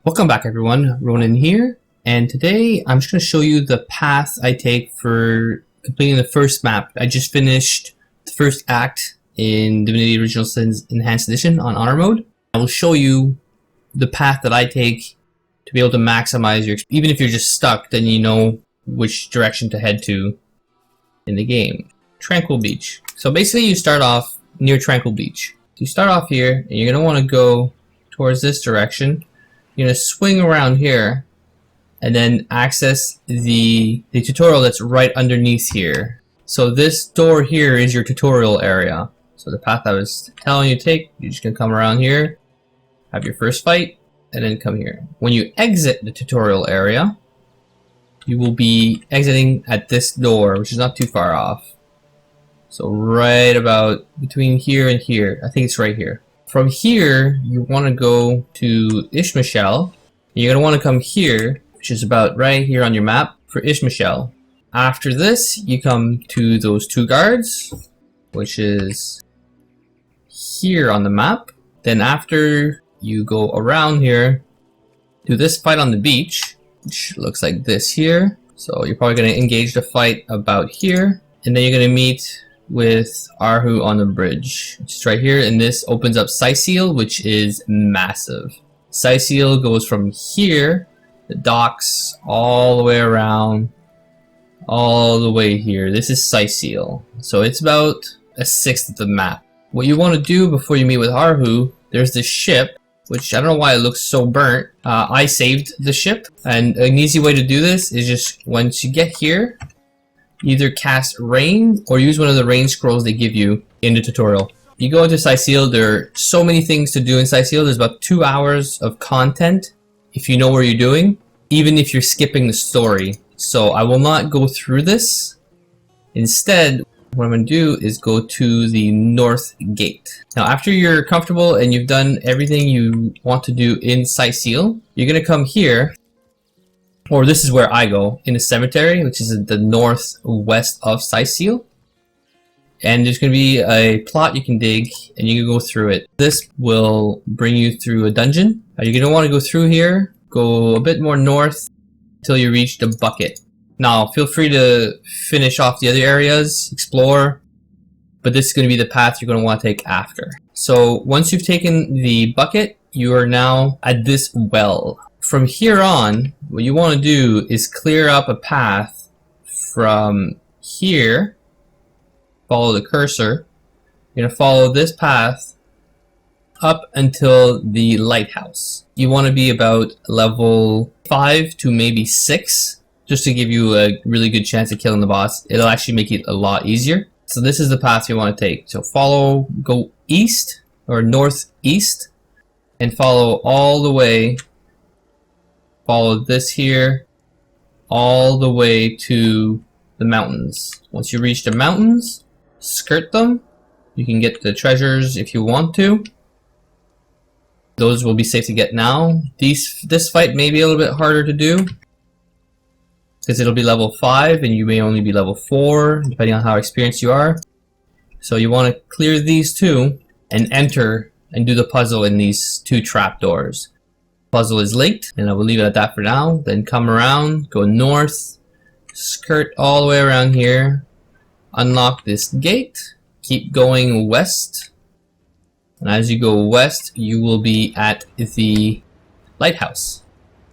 Welcome back everyone, Ronan here, and today I'm just going to show you the path I take for completing the first map. I just finished the first act in Divinity Original Sin's Enhanced Edition on Honor Mode. I will show you the path that I take to be able to maximize your, even if you're just stuck, then you know which direction to head to in the game. Tranquil Beach. So basically you start off near Tranquil Beach. You start off here, and you're going to want to go towards this direction. You're going to swing around here, and then access the tutorial that's right underneath here. So this door here is your tutorial area. So the path I was telling you to take, you're just going to come around here, have your first fight, and then come here. When you exit the tutorial area, you will be exiting at this door, which is not too far off. So right about between here and here. I think it's right here. From here, you want to go to Ishamshel. You're going to want to come here, which is about right here on your map for Ishamshel. After this, you come to those two guards, which is here on the map. Then after you go around here, do this fight on the beach, which looks like this here. So you're probably going to engage the fight about here. And then you're going to meet with Arhu on the bridge. It's right here, and this opens up Cyseal, which is massive. Cyseal goes from here, the docks, all the way around, all the way here. This is Cyseal. So it's about a sixth of the map. What you want to do before you meet with Arhu, there's this ship, which I don't know why it looks so burnt. I saved the ship, and an easy way to do this is just once you get here, either cast rain or use one of the rain scrolls they give you in the tutorial. You go into Cyseal, there are so many things to do in Cyseal. There's about 2 hours of content if you know what you're doing, even if you're skipping the story. So I will not go through this. Instead, what I'm going to do is go to the north gate. Now after you're comfortable and you've done everything you want to do in Cyseal, you're going to come here. Or this is where I go, in the cemetery, which is the northwest of Cyseal. And there's going to be a plot you can dig, and you can go through it. This will bring you through a dungeon. You're going to want to go through here, go a bit more north, until you reach the bucket. Now, feel free to finish off the other areas, explore, but this is going to be the path you're going to want to take after. So, once you've taken the bucket, you are now at this well. From here on, what you want to do is clear up a path from here. Follow the cursor. You're going to follow this path up until the lighthouse. You want to be about level 5 to maybe 6, just to give you a really good chance of killing the boss. It'll actually make it a lot easier. So this is the path you want to take. So go east or northeast and follow all the way. Follow this here all the way to the mountains. Once you reach the mountains, skirt them. You can get the treasures if you want to. Those will be safe to get now. This fight may be a little bit harder to do because it'll be level 5 and you may only be level 4 depending on how experienced you are. So you want to clear these two and enter and do the puzzle in these 2 trapdoors. Puzzle is linked, and I will leave it at that for now. Then come around, go north, skirt all the way around here, unlock this gate, keep going west, and as you go west, you will be at the lighthouse.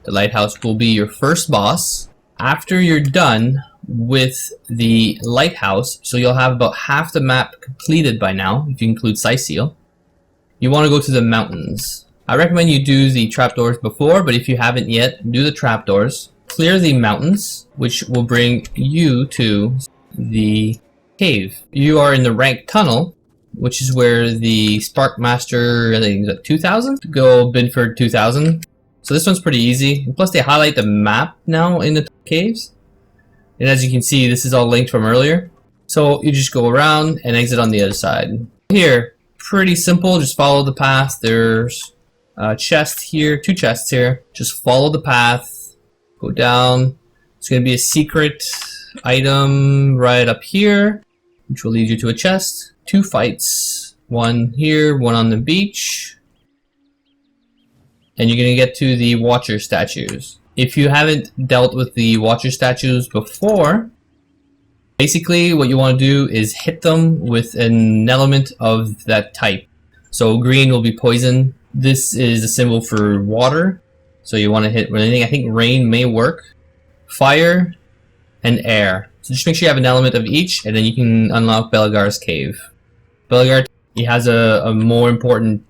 The lighthouse will be your first boss. After you're done with the lighthouse, so you'll have about half the map completed by now, if you include Cyseal, you want to go to the mountains. I recommend you do the trapdoors before, but if you haven't yet, do the trapdoors. Clear the mountains, which will bring you to the cave. You are in the rank tunnel, which is where the Spark Master, I think, is at 2000? Go Binford 2000. So this one's pretty easy. Plus they highlight the map now in the caves. And as you can see, this is all linked from earlier. So you just go around and exit on the other side. Here, pretty simple, just follow the path. There's chest here, 2 chests here. Just follow the path, go down. It's going to be a secret item right up here, which will lead you to a chest. 2 fights, one here, one on the beach. and you're going to get to the Watcher statues. If you haven't dealt with the Watcher statues before, basically what you want to do is hit them with an element of that type. So green will be poison. This is a symbol for water, so you want to hit anything. I think rain may work. Fire and air. So just make sure you have an element of each, and then you can unlock Belagar's cave. Belagar, he has a more important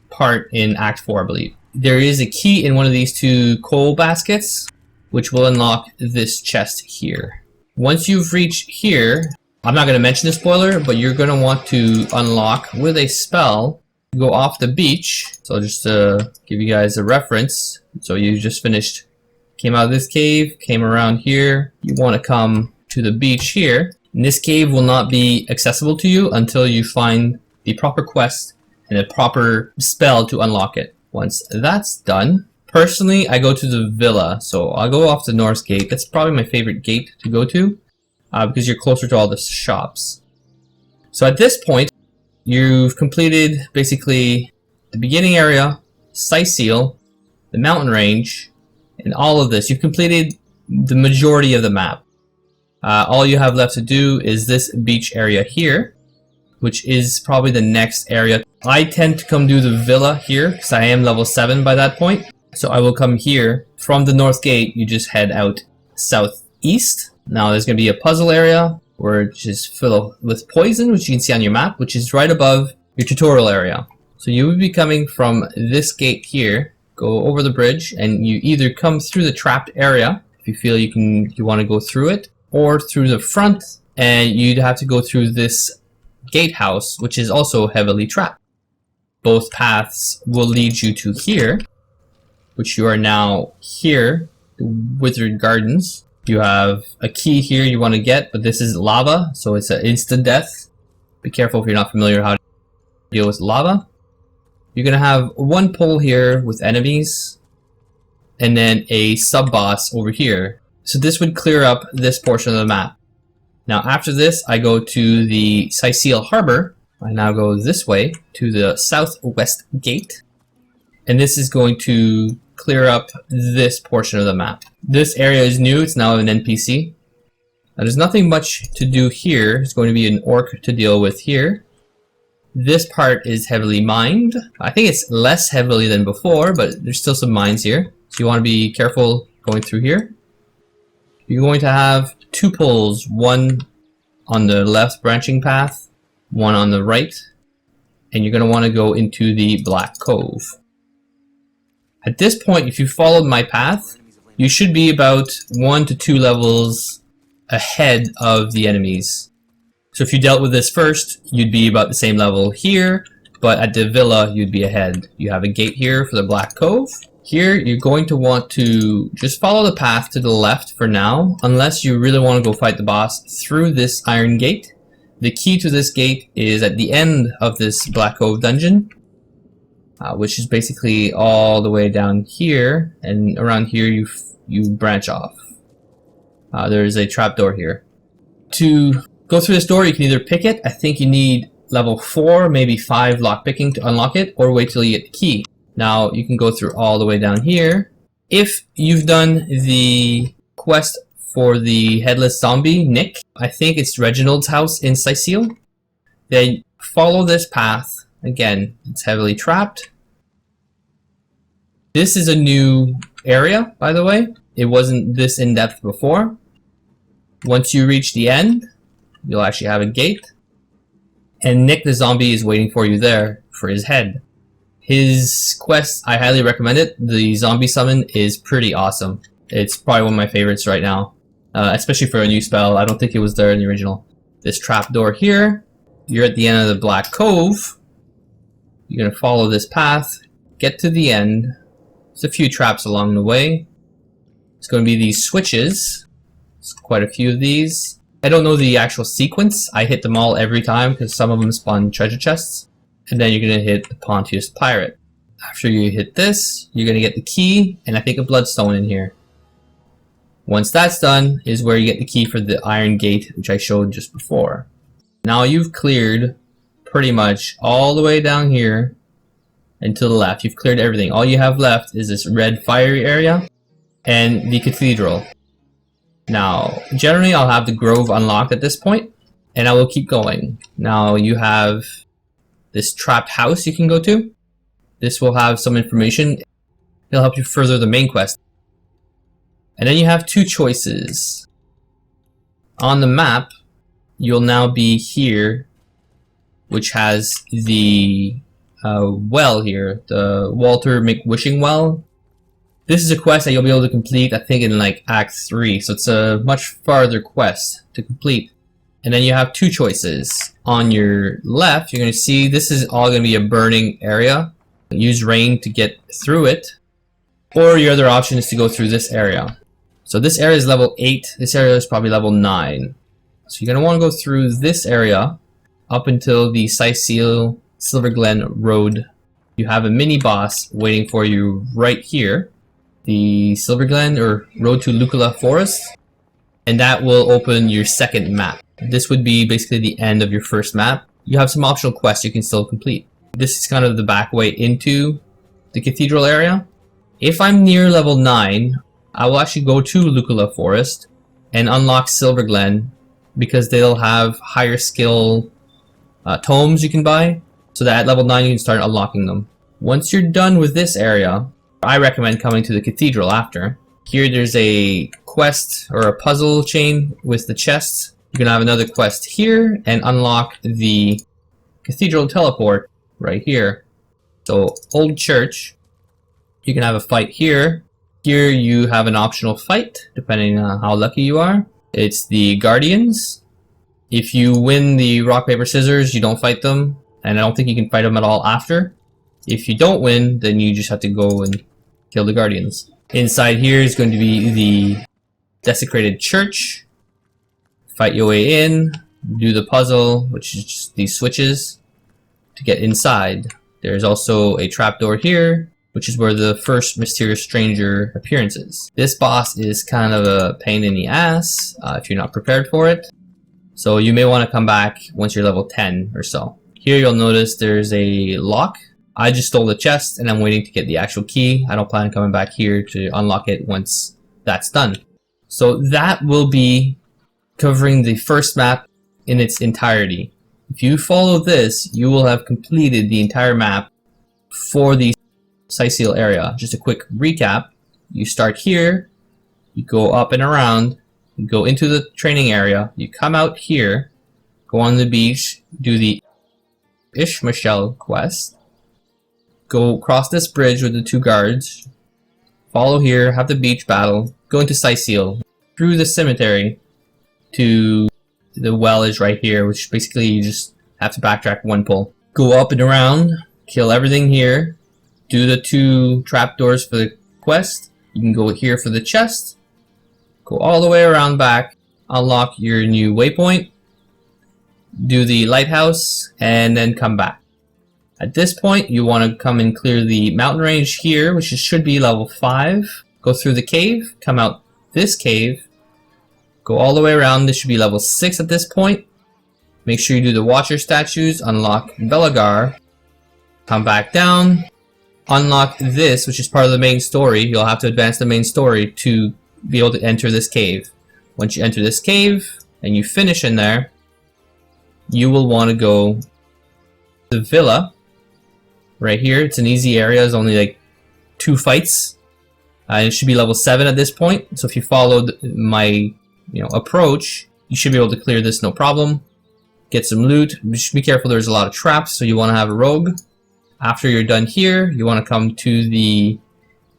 part in Act 4, I believe. There is a key in one of these two coal baskets, which will unlock this chest here. Once you've reached here, I'm not going to mention the spoiler, but you're going to want to unlock with a spell, go off the beach. So just to give you guys a reference, so you just finished, came out of this cave, came around here, you want to come to the beach here. And this cave will not be accessible to you until you find the proper quest and a proper spell to unlock it. Once that's done, personally, I go to the villa. So I'll go off the north gate. That's probably my favorite gate to go to because you're closer to all the shops. So at this point, you've completed basically the beginning area, Cyseal, the mountain range, and all of this. You've completed the majority of the map. All you have left to do is this beach area here, which is probably the next area. I tend to come do the villa here because I am level 7 by that point. So I will come here. From the north gate, you just head out southeast. Now there's going to be a puzzle area where it's just filled with poison, which you can see on your map, which is right above your tutorial area. So you would be coming from this gate here, go over the bridge, and you either come through the trapped area if you feel you want to go through it, or through the front, and you'd have to go through this gatehouse, which is also heavily trapped. Both paths will lead you to here, which you are now here, the Withered Gardens. You have a key here you want to get, but this is lava, so it's an instant death. Be careful if you're not familiar how to deal with lava. You're going to have one pull here with enemies, and then a sub-boss over here. So this would clear up this portion of the map. Now after this, I go to the Cyseal Harbor. I now go this way to the southwest gate. And this is going to clear up this portion of the map. This area is new, it's now an NPC. Now there's nothing much to do here. There's going to be an orc to deal with here. This part is heavily mined. I think it's less heavily than before, but there's still some mines here. So you want to be careful going through here. You're going to have two pulls, one on the left branching path, one on the right, and you're going to want to go into the Black Cove. At this point, if you followed my path, you should be about 1 to 2 levels ahead of the enemies. So if you dealt with this first, you'd be about the same level here, but at the villa, you'd be ahead. You have a gate here for the Black Cove. Here, you're going to want to just follow the path to the left for now, unless you really want to go fight the boss through this iron gate. The key to this gate is at the end of this Black Cove dungeon, which is basically all the way down here, and around here you branch off. There's a trapdoor here. To go through this door, you can either pick it. I think you need level 4, maybe 5 lockpicking to unlock it, or wait till you get the key. Now you can go through all the way down here. If you've done the quest for the headless zombie, Nick, I think it's Reginald's house in Cyseal, then follow this path. Again, it's heavily trapped. This is a new area, by the way. It wasn't this in-depth before. Once you reach the end, you'll actually have a gate. And Nick the zombie is waiting for you there for his head. His quest, I highly recommend it. The zombie summon is pretty awesome. It's probably one of my favorites right now. Especially for a new spell. I don't think it was there in the original. This trapdoor here. You're at the end of the Black Cove. You're going to follow this path. Get to the end. There's a few traps along the way. It's going to be these switches. There's quite a few of these. I don't know the actual sequence. I hit them all every time because some of them spawn treasure chests. And then you're going to hit the Pontius Pirate. After you hit this, you're going to get the key and I think a bloodstone in here. Once that's done is where you get the key for the iron gate, which I showed just before. Now you've cleared pretty much all the way down here and to the left. You've cleared everything. All you have left is this red fiery area and the cathedral. Now, generally I'll have the grove unlocked at this point, and I will keep going. Now you have this trapped house you can go to. This will have some information. It'll help you further the main quest. And then you have two choices. On the map, you'll now be here, which has the well here, the Walter McWishing Well. This is a quest that you'll be able to complete, I think, in like Act 3, so it's a much farther quest to complete. And then you have two choices. On your left, you're going to see this is all going to be a burning area. Use rain to get through it. Or your other option is to go through this area. So this area is level 8, this area is probably level 9. So you're going to want to go through this area up until the Cyseal Silver Glen Road. You have a mini boss waiting for you right here. The Silver Glen or Road to Lucula Forest. And that will open your second map. This would be basically the end of your first map. You have some optional quests you can still complete. This is kind of the back way into the cathedral area. If I'm near level 9, I will actually go to Lucula Forest and unlock Silver Glen, because they'll have higher skill tomes you can buy, so that at level 9 you can start unlocking them. Once you're done with this area, I recommend coming to the cathedral after. Here there's a quest or a puzzle chain with the chests. You can have another quest here and unlock the cathedral teleport right here. So Old Church, you can have a fight here. Here you have an optional fight depending on how lucky you are. It's the Guardians. If you win the rock, paper, scissors, you don't fight them, and I don't think you can fight them at all after. If you don't win, then you just have to go and kill the Guardians. Inside here is going to be the Desecrated Church. Fight your way in, do the puzzle, which is just these switches to get inside. There's also a trapdoor here, which is where the first mysterious stranger appearance is. This boss is kind of a pain in the ass if you're not prepared for it. So you may want to come back once you're level 10 or so. Here you'll notice there's a lock. I just stole the chest and I'm waiting to get the actual key. I don't plan on coming back here to unlock it once that's done. So that will be covering the first map in its entirety. If you follow this, you will have completed the entire map for the Cyseal area. Just a quick recap. You start here, you go up and around, you go into the training area, you come out here, go on the beach, do the Ishamshel quest, go across this bridge with the two guards, follow here, have the beach battle, go into Cyseal, through the cemetery to the well is right here, which basically you just have to backtrack one pull. Go up and around, kill everything here, do the two trapdoors for the quest, you can go here for the chest, go all the way around back, unlock your new waypoint, do the lighthouse, and then come back. At this point, you want to come and clear the mountain range here, which should be level 5. Go through the cave, come out this cave, go all the way around. This should be level 6 at this point. Make sure you do the Watcher statues, unlock Belagar, come back down, unlock this, which is part of the main story. You'll have to advance the main story to be able to enter this cave. Once you enter this cave, and you finish in there, you will want to go to the villa. Right here, it's an easy area. There's only like 2 fights. It should be level 7 at this point. So if you followed my approach, you should be able to clear this no problem. Get some loot. Just be careful, there's a lot of traps, so you want to have a rogue. After you're done here, you want to come to the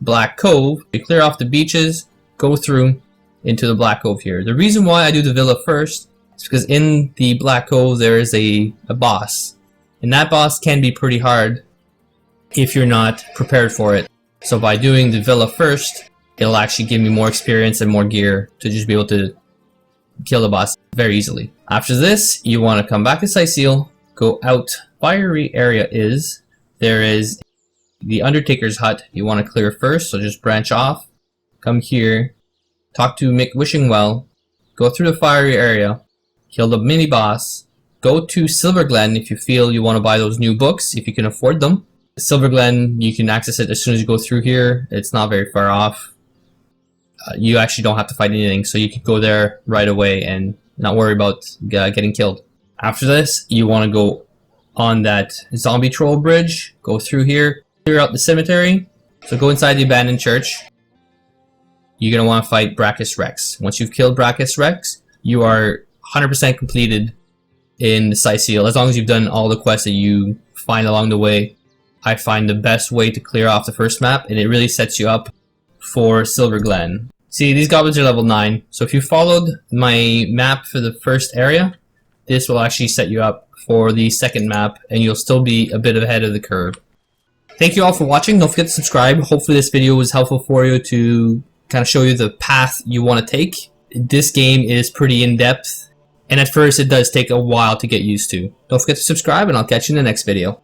Black Cove. You clear off the beaches, go through into the Black Cove here. The reason why I do the villa first is because in the Black Cove there is a boss. And that boss can be pretty hard if you're not prepared for it. So by doing the villa first, it'll actually give me more experience and more gear to just be able to kill the boss very easily. After this, you want to come back to Cyseal, go out. Fiery area is, there is the Undertaker's hut you want to clear first, so just branch off, come here, talk to McWishing go through the fiery area, kill the mini boss, go to Silver Glen if you feel you want to buy those new books, if you can afford them. Silver Glen, you can access it as soon as you go through here. It's not very far off. You actually don't have to fight anything, so you can go there right away and not worry about getting killed. After this, you want to go on that zombie troll bridge, go through here, clear out the cemetery. So go inside the abandoned church. You're going to want to fight Brachus Rex. Once you've killed Brachus Rex, you are 100% completed in the Cyseal, as long as you've done all the quests that you find along the way. I find the best way to clear off the first map, and it really sets you up for Silver Glen. See, these goblins are level 9, so if you followed my map for the first area, this will actually set you up for the second map, and you'll still be a bit ahead of the curve. Thank you all for watching. Don't forget to subscribe. Hopefully this video was helpful for you to kind of show you the path you want to take. This game is pretty in-depth, and at first it does take a while to get used to. Don't forget to subscribe, and I'll catch you in the next video.